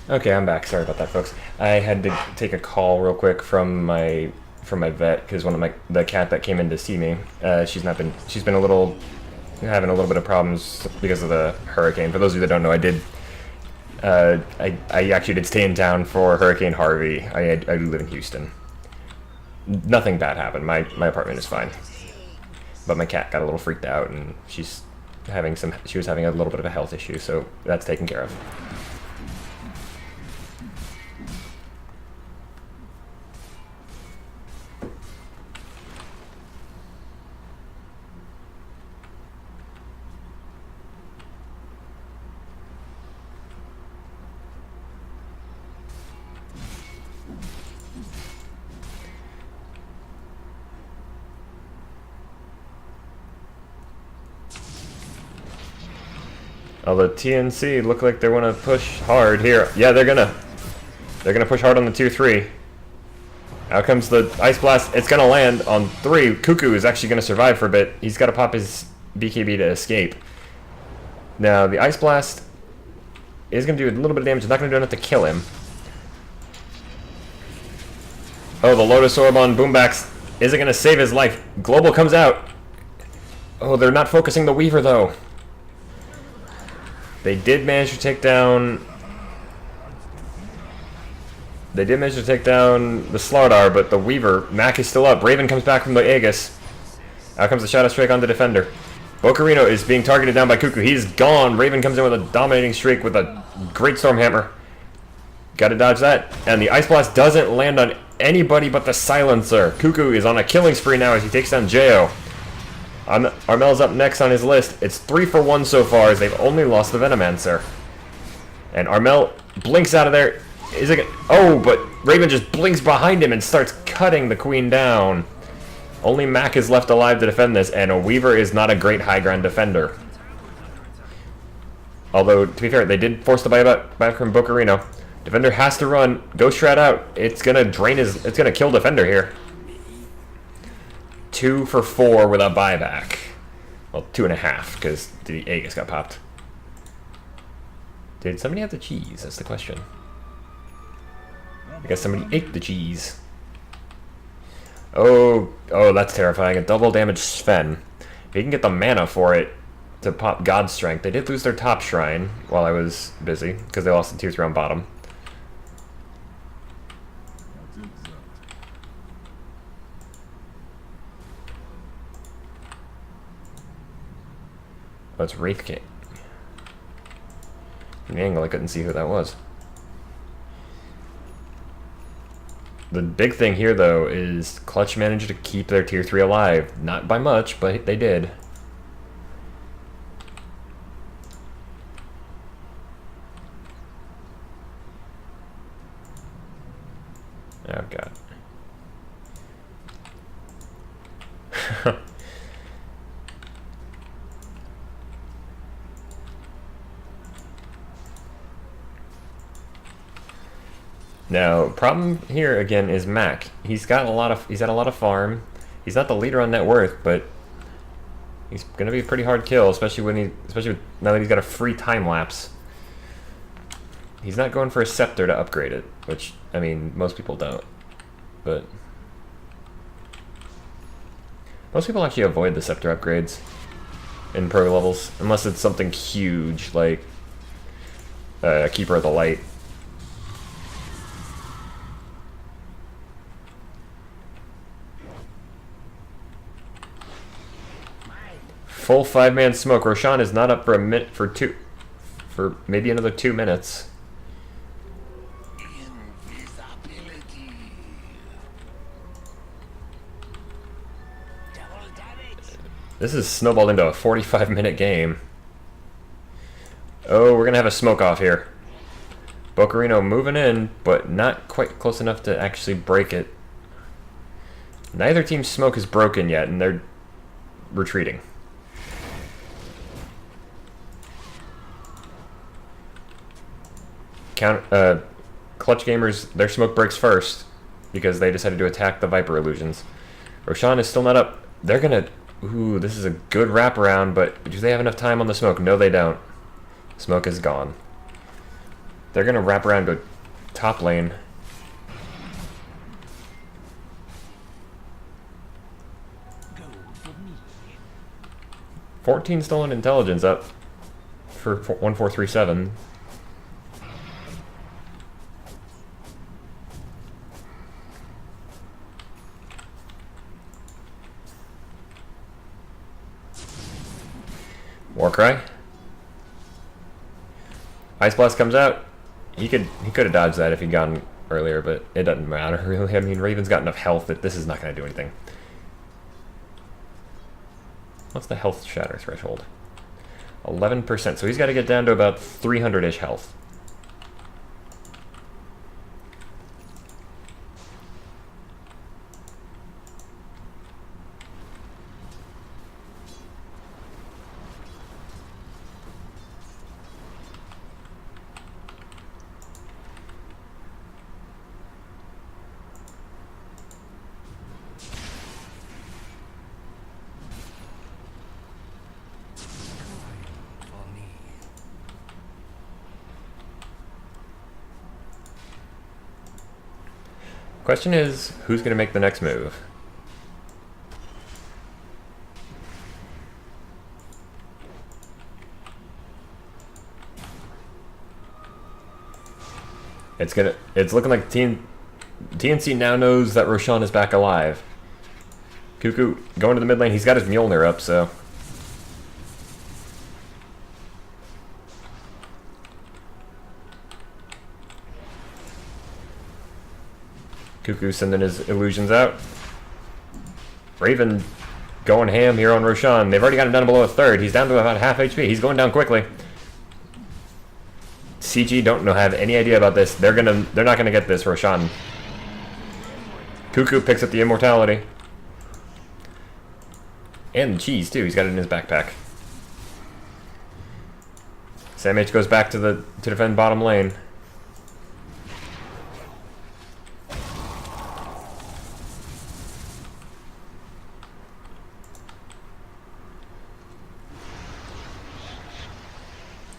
Okay, I'm back. Sorry about that, folks. I had to take a call real quick from my vet because the cat that came in to see me, she's been having a little bit of problems because of the hurricane. For those of you that don't know, I actually did stay in town for Hurricane Harvey. I do live in Houston. Nothing bad happened. My apartment is fine, but my cat got a little freaked out and she was having a little bit of a health issue, so that's taken care of. Oh, the TNC look like they want to push hard here. Yeah, they're gonna push hard on the tier 3. Out comes the Ice Blast. It's gonna land on 3. Cuckoo is actually gonna survive for a bit. He's got to pop his BKB to escape. Now the Ice Blast is gonna do a little bit of damage. It's not gonna do enough to kill him. Oh, the Lotus Orb on Boombax isn't gonna save his life. Global comes out. Oh, they're not focusing the Weaver though. They did manage to take down the Slardar, but the Weaver, Mac is still up. Raven comes back from the Aegis. Out comes the Shadow Strike on the Defender. Bocarino is being targeted down by Cuckoo. He's gone. Raven comes in with a dominating streak with a great Storm Hammer. Gotta dodge that. And the Ice Blast doesn't land on anybody but the Silencer. Cuckoo is on a killing spree now as he takes down Jo. Armel's up next on his list. It's 3 for 1 so far as they've only lost the Venomancer. And Armel blinks out of there. But Raven just blinks behind him and starts cutting the Queen down. Only Mac is left alive to defend this, and a Weaver is not a great high ground defender. Although, to be fair, they did force the buyback from Bocarino. Defender has to run. Go Strat out. It's gonna kill Defender here. 2 for 4 with a buyback. Well, 2.5 because the Aegis got popped. Did somebody have the cheese? That's the question. I guess somebody ate the cheese. Oh, that's terrifying. A double damage Sven. If you can get the mana for it to pop God's Strength. They did lose their top shrine while I was busy because they lost the tier 3 on bottom. Oh, it's Wraith King. From the angle, I couldn't see who that was. The big thing here, though, is Clutch managed to keep their tier 3 alive. Not by much, but they did. Oh, God. Now, problem here again is Mac. He's had a lot of farm. He's not the leader on net worth, but he's gonna be a pretty hard kill, especially now that he's got a free time lapse. He's not going for a scepter to upgrade it, which I mean most people don't. but most people actually avoid the scepter upgrades in pro levels, unless it's something huge like Keeper of the Light. Full 5-man smoke. Roshan is not up for a minute for maybe another 2 minutes. Invisibility. Double damage. This is snowballed into a 45-minute game. Oh, we're gonna have a smoke off here. Bocarino moving in, but not quite close enough to actually break it. Neither team's smoke is broken yet, and they're retreating. Clutch Gamers, their smoke breaks first because they decided to attack the Viper illusions. Roshan is still not up. They're gonna... Ooh, this is a good wraparound, but do they have enough time on the smoke? No, they don't. Smoke is gone. They're gonna wrap around to top lane. Go for me. 14 stolen intelligence up for 1437. Warcry. Ice Blast comes out. He could have dodged that if he'd gone earlier, but it doesn't matter really. I mean, Raven's got enough health that this is not going to do anything. What's the health shatter threshold? 11%. So he's got to get down to about 300-ish health. For me. Question is, who's going to make the next move? It's looking like TNC now knows that Roshan is back alive. Cuckoo going to the mid lane. He's got his Mjolnir up, so Cuckoo sending his illusions out. Raven going ham here on Roshan. They've already got him down below a third. He's down to about half HP. He's going down quickly. CG don't have any idea about this. They're not gonna get this, Roshan. Cuckoo picks up the immortality. And the cheese too. He's got it in his backpack. Sam H goes back to defend bottom lane.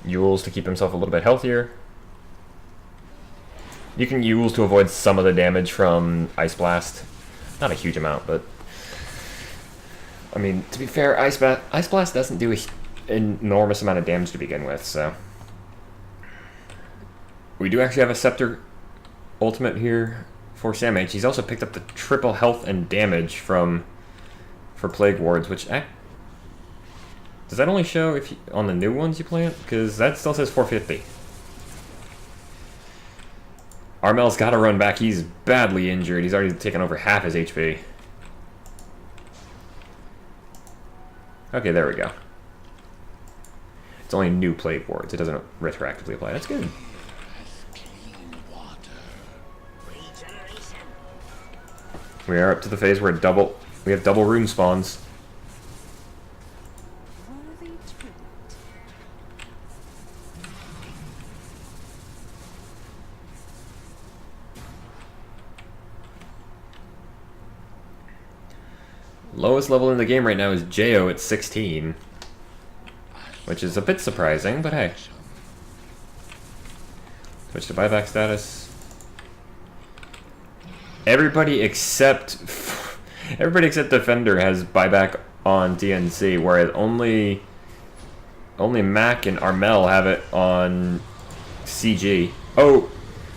Yules to keep himself a little bit healthier. You can Yules to avoid some of the damage from Ice Blast. Not a huge amount, but... I mean, to be fair, Ice Blast doesn't do an enormous amount of damage to begin with, so... We do actually have a Scepter ultimate here for Sam H. He's also picked up the triple health and damage for Plague Wards, which... Does that only show if on the new ones you plant? Because that still says 450. Armel's got to run back. He's badly injured. He's already taken over half his HP. Okay, there we go. It's only new Plague Wards. It doesn't retroactively apply. That's good. Clean water. Regeneration. We are up to the phase where we have double rune spawns. Worthy tribute. Lowest level in the game right now is Jo at 16. Which is a bit surprising, but hey. Switch to buyback status. everybody except Defender has buyback on DNC, whereas only Mac and Armel have it on CG. Oh,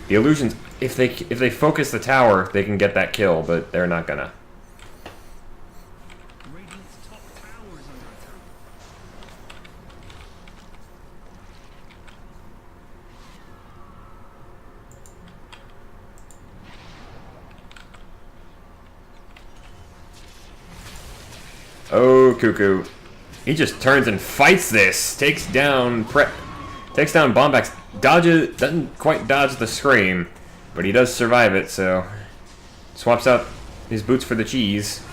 the illusions. If they focus the tower, they can get that kill, but they're not gonna. Radiant's top tower is under attack. Oh, Cuckoo. He just turns and fights this. Takes down Bombax. Dodges, doesn't quite dodge the scream, but he does survive it, so swaps out his boots for the cheese.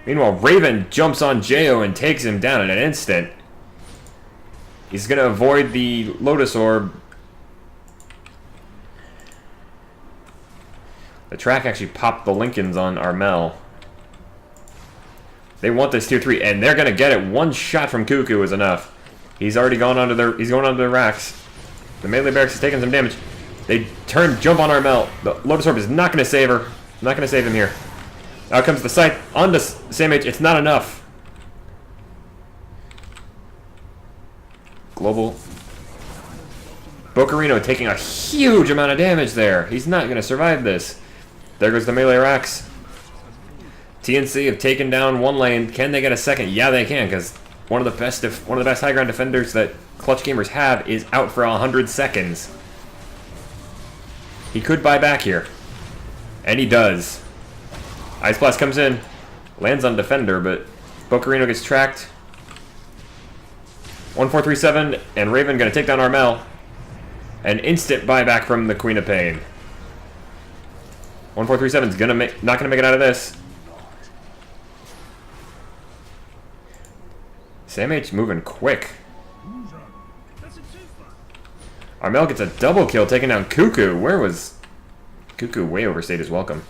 Meanwhile, Raven jumps on Jo and takes him down in an instant. He's gonna avoid the Lotus Orb. The track actually popped the Lincolns on Armel. They want this tier 3, and they're gonna get it. One shot from Cuckoo is enough. He's already gone onto their racks. The melee barracks is taking some damage. They jump on Armel. The Lotus Orb is not gonna save her. Not gonna save him here. Out comes the Scythe onto Samh. It's not enough. Global. Bocarino taking a huge amount of damage there. He's not gonna survive this. There goes the melee racks. TNC have taken down one lane. Can they get a second? Yeah, they can, because one of the best high ground defenders that Clutch Gamers have is out for 100 seconds. He could buy back here, and he does. Ice Blast comes in, lands on Defender, but Bocarino gets tracked. 1437, and Raven gonna take down Armel. An instant buyback from the Queen of Pain. 1437's not gonna make it out of this. Samh moving quick. That's a two-fight. Armel gets a double kill, taking down Cuckoo. Where was Cuckoo? Way overstayed his welcome.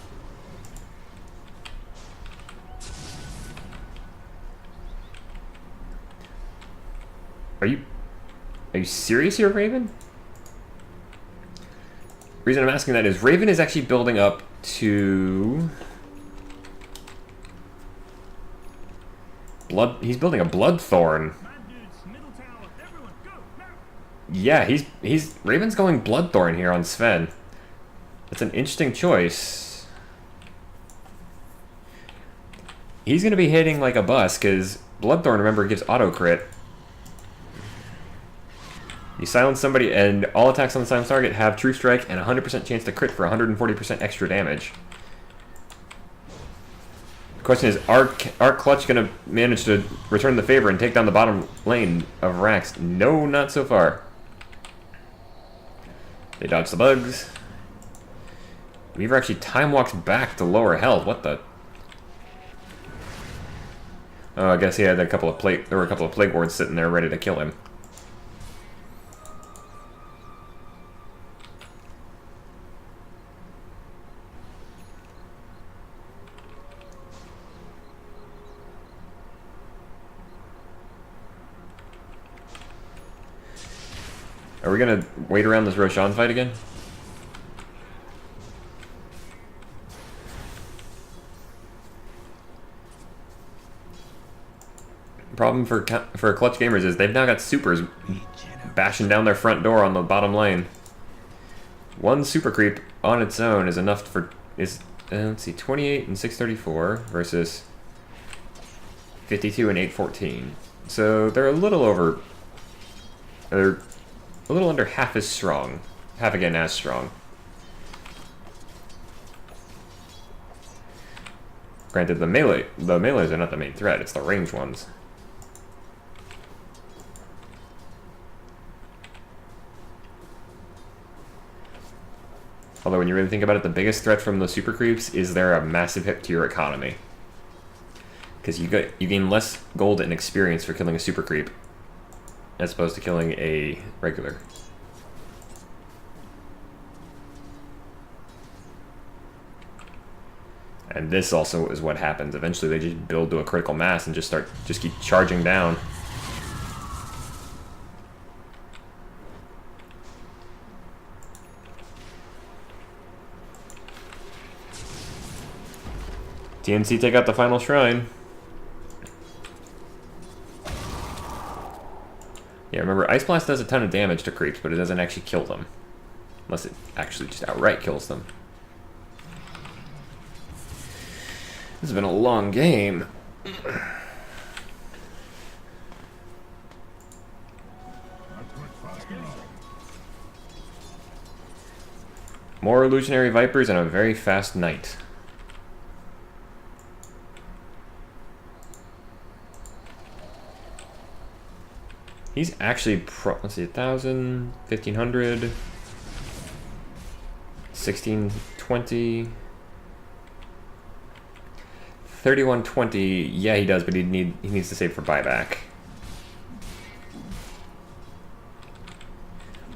Are you serious here, Raven? Reason I'm asking that is Raven is actually building up to he's building a Bloodthorn. Bad dudes, middle tower. Everyone, go now. Yeah, he's Raven's going Bloodthorn here on Sven. That's an interesting choice. He's gonna be hitting like a bus because Bloodthorn, remember, gives auto crit. You silence somebody, and all attacks on the silenced target have True Strike and 100% chance to crit for 140% extra damage. The question is, are Clutch going to manage to return the favor and take down the bottom lane of Rax? No, not so far. They dodge the bugs. Weaver actually time walks back to lower health. What the? Oh, I guess he had there were a couple of plague wards sitting there ready to kill him. Are we gonna wait around this Roshan fight again? Problem for Clutch Gamers is they've now got supers bashing down their front door on the bottom lane. One super creep on its own is enough for let's see, 28 and 634 versus 52 and 814. So they're a little over. They're a little under half as strong. Half again as strong. Granted, the melees are not the main threat, it's the ranged ones. Although when you really think about it, the biggest threat from the super creeps is they're a massive hit to your economy. Because you gain less gold and experience for killing a super creep as opposed to killing a regular. And this also is what happens. Eventually they just build to a critical mass and just keep charging down. TNC take out the final shrine. Yeah, remember, Ice Blast does a ton of damage to creeps, but it doesn't actually kill them. Unless it actually just outright kills them. This has been a long game. More illusionary vipers and a very fast knight. He's actually let's see, 1,000, 1,500, 1,620, 3,120. Yeah, he does, but he needs to save for buyback.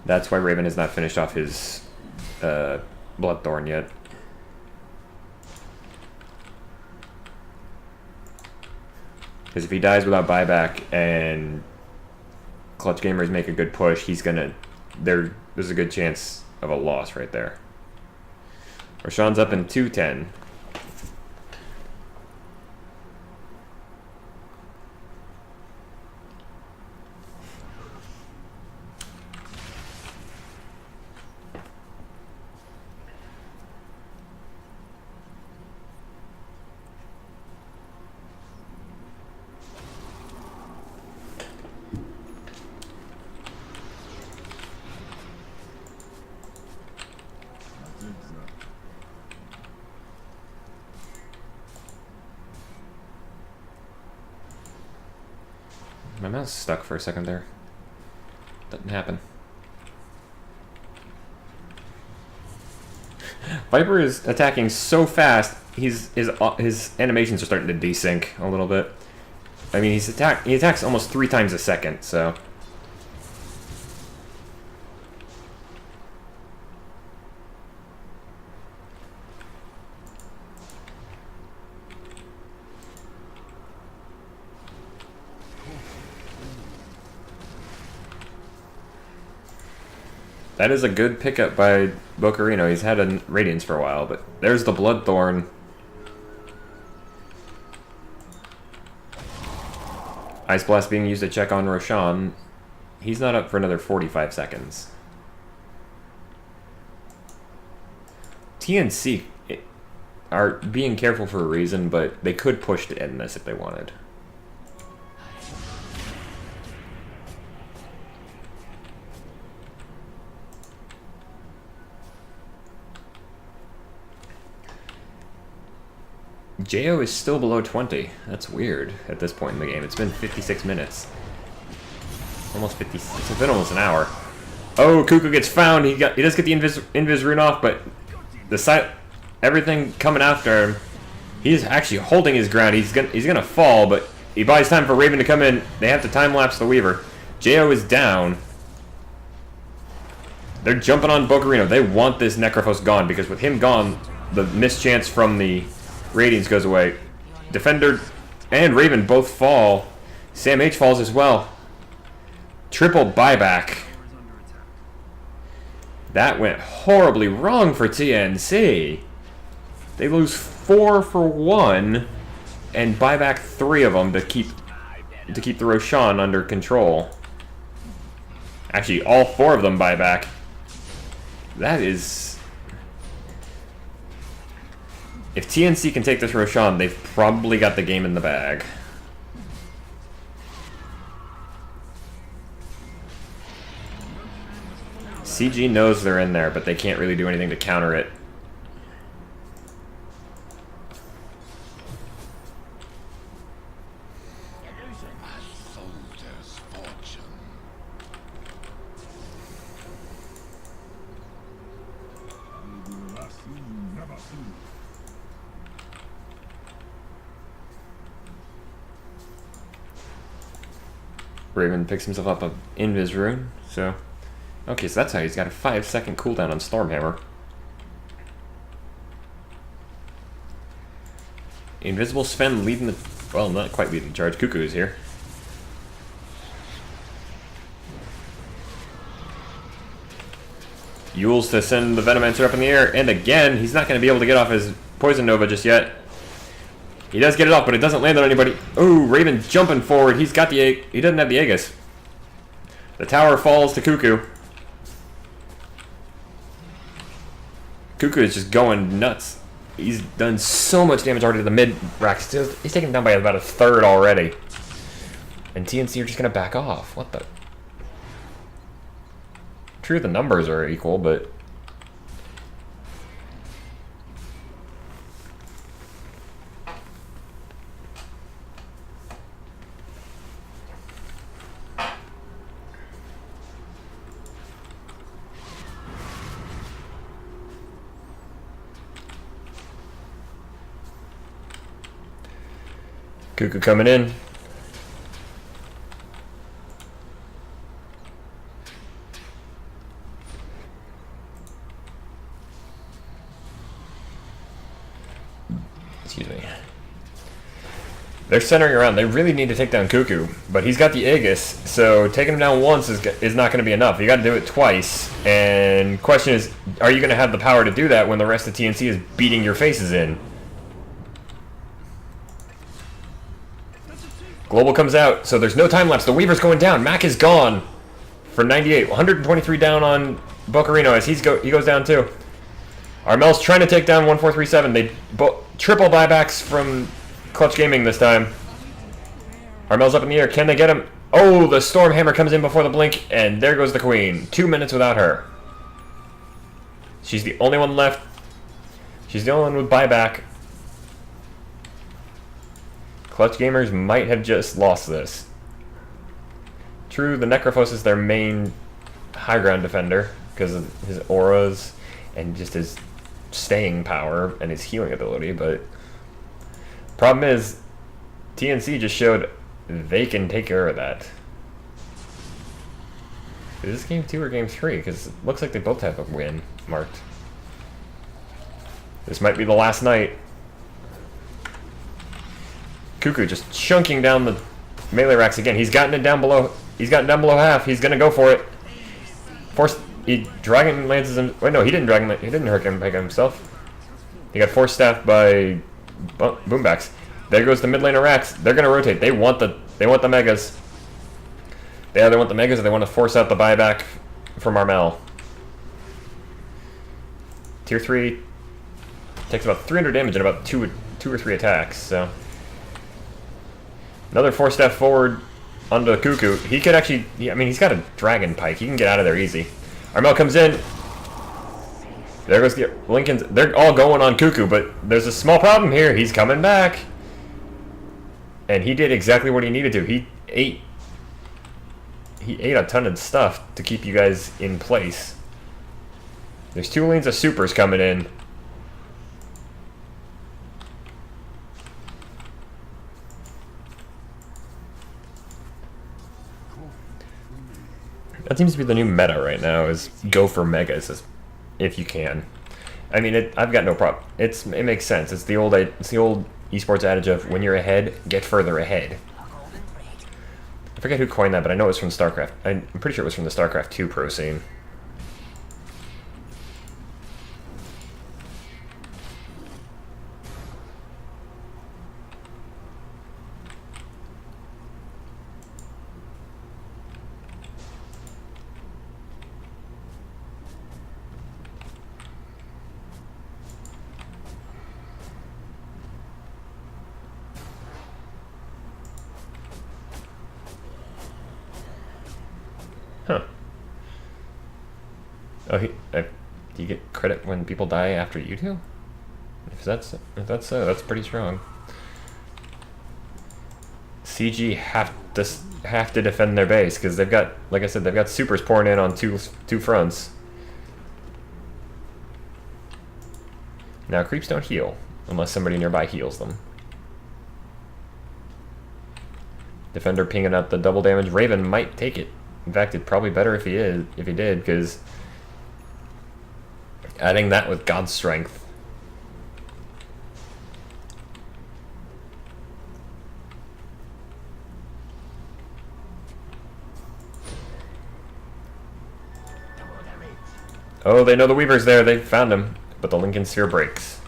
That's why Raven has not finished off his Bloodthorn yet. Because if he dies without buyback and Clutch Gamers make a good push, he's gonna... there's a good chance of a loss right there. Roshan's up in 210. My mouse stuck for a second there. Doesn't happen. Viper is attacking so fast. His animations are starting to desync a little bit. I mean, he attacks almost 3 times a second. So. That is a good pickup by Bocarino. He's had a Radiance for a while, but there's the Bloodthorn. Ice Blast being used to check on Roshan. He's not up for another 45 seconds. TNC are being careful for a reason, but they could push to end this if they wanted. Jo is still below 20. That's weird at this point in the game. It's been 56 minutes. Almost 50. It's been almost an hour. Oh, Cuckoo gets found. He does get the invis rune off, but everything coming after him. He's actually holding his ground. He's gonna fall, but he buys time for Raven to come in. They have to time lapse the Weaver. Jo is down. They're jumping on Bocarino. They want this Necrophos gone because with him gone, the mischance from the Radiance goes away. Defender and Raven both fall. Sam H falls as well. Triple buyback. That went horribly wrong for TNC. They lose 4 for 1 and buy back 3 of them to keep the Roshan under control. Actually, all 4 of them buy back. That is... If TNC can take this Roshan, they've probably got the game in the bag. CG knows they're in there, but they can't really do anything to counter it. Raven picks himself up an Invis rune, so... Okay, so that's how he's got a 5-second cooldown on Stormhammer. Invisible Sven leading the... Well, not quite leading the charge. Cuckoo is here. Yules to send the Venomancer up in the air, and again, he's not going to be able to get off his Poison Nova just yet. He does get it off, but it doesn't land on anybody. Ooh, Raven jumping forward. He's got the egg. He doesn't have the Aegis. The tower falls to Cuckoo. Cuckoo is just going nuts. He's done so much damage already to the mid racks. He's taken down by about a third already. And TNC are just going to back off. What the? True, the numbers are equal, but... Cuckoo coming in. Excuse me. They're centering around. They really need to take down Cuckoo, but he's got the Aegis, so taking him down once is not going to be enough. You got to do it twice. And question is, are you going to have the power to do that when the rest of TNC is beating your faces in? Global comes out, so there's no time lapse. The Weaver's going down. Mac is gone for 98. 123 down on Bocarino as he goes down too. Armel's trying to take down 1437. They triple buybacks from Clutch Gaming this time. Armel's up in the air. Can they get him? Oh, the Storm Hammer comes in before the blink, and there goes the Queen. 2 minutes without her. She's the only one left. She's the only one with buyback. Clutch Gamers might have just lost this. True, the Necrophos is their main high ground defender because of his auras and just his staying power and his healing ability, but problem is TNC just showed they can take care of that. Is this game 2 or game 3? Because it looks like they both have a win marked. This might be the last night. Cuckoo just chunking down the melee racks again. He's gotten it down below. He's gotten down below half. He's gonna go for it. He dragon lances him. Wait, no, he didn't dragon. He didn't hurt him himself. He got force staffed by boombacks. There goes the mid laner racks. They're gonna rotate. They want the megas. They either want the megas or they want to force out the buyback from Armel. Tier 3 takes about 300 damage in about two or three attacks. So. Another 4-step forward onto Cuckoo. He could actually... I mean, he's got a Dragon Pike. He can get out of there easy. Armel comes in. There goes the Lincolns. They're all going on Cuckoo, but there's a small problem here. He's coming back. And he did exactly what he needed to. He ate a ton of stuff to keep you guys in place. There's 2 lanes of supers coming in. That seems to be the new meta right now, is go for megas if you can. I mean, I've got no problem. It makes sense. It's the old esports adage of when you're ahead, get further ahead. I forget who coined that, but I know it was from StarCraft. I'm pretty sure it was from the StarCraft 2 pro scene. Huh. Oh, do you get credit when people die after you do? If that's so, that's pretty strong. CG have to defend their base because they've got, like I said, they've got supers pouring in on two fronts. Now creeps don't heal unless somebody nearby heals them. Defender pinging out the double damage. Raven might take it. In fact, it'd probably better if he did, because adding that with God's strength. Oh, they know the Weaver's there. They found him, but the Lincoln Sphere breaks.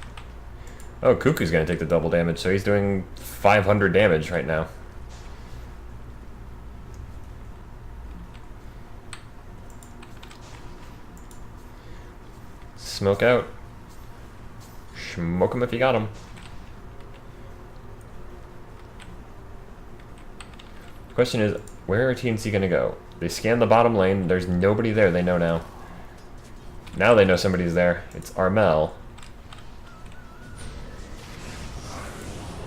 Oh, Cuckoo's gonna take the double damage, so he's doing 500 damage right now. Smoke out. Smoke him if you got him. Question is, where are TNC gonna go? They scan the bottom lane. There's nobody there. They know now. Now they know somebody's there. It's Armel.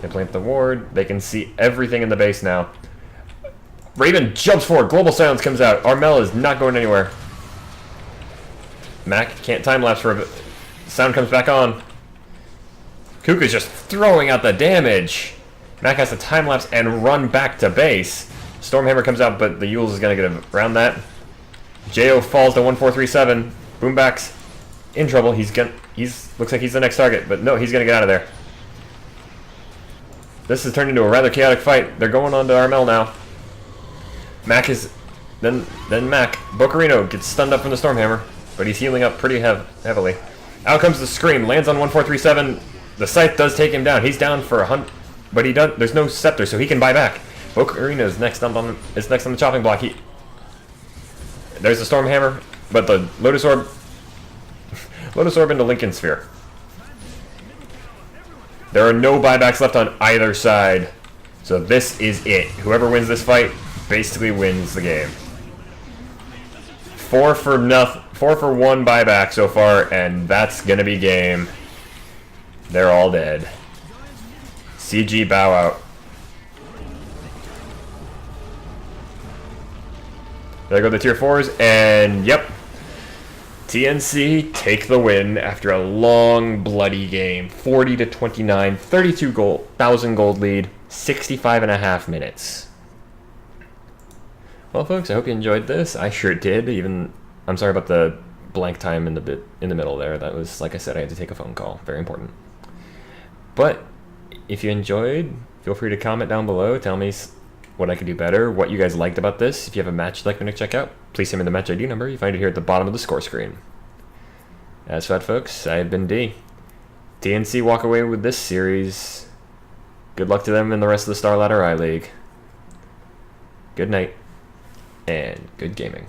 They plant the ward. They can see everything in the base now. Raven jumps forward. Global silence comes out. Armel is not going anywhere. Mac can't time lapse for a bit. Sound comes back on. Kuka's just throwing out the damage. Mac has to time lapse and run back to base. Stormhammer comes out, but the Yules is gonna get around that. Jo falls to 1437. Boomback's in trouble. Looks like he's the next target, but no, he's gonna get out of there. This has turned into a rather chaotic fight. They're going on to Armel now. Mac is then Mac. Bocarino gets stunned up from the Stormhammer, but he's healing up pretty heavily. Out comes the Scream, lands on 1437. The Scythe does take him down. He's down for 100, but there's no scepter, so he can buy back. Bocarino is next on the chopping block. There's the Stormhammer, but the Lotus Orb into Lincoln Sphere. There are no buybacks left on either side, so this is it. Whoever wins this fight basically wins the game. 4 for 1 buyback so far, and that's gonna be game. They're all dead. CG bow out. There go the tier 4s, and yep. TNC take the win after a long, bloody game. 40-29, 32,000 gold lead, 65.5 minutes. Well, folks, I hope you enjoyed this. I sure did. I'm sorry about the blank time in the middle there. That was, like I said, I had to take a phone call. Very important. But if you enjoyed, feel free to comment down below. Tell me what I could do better, what you guys liked about this. If you have a match you'd like me to check out, please send me the match ID number. You find it here at the bottom of the score screen. As for that, folks, I've been D. TNC walk away with this series. Good luck to them in the rest of the Star Ladder I League. Good night, and good gaming.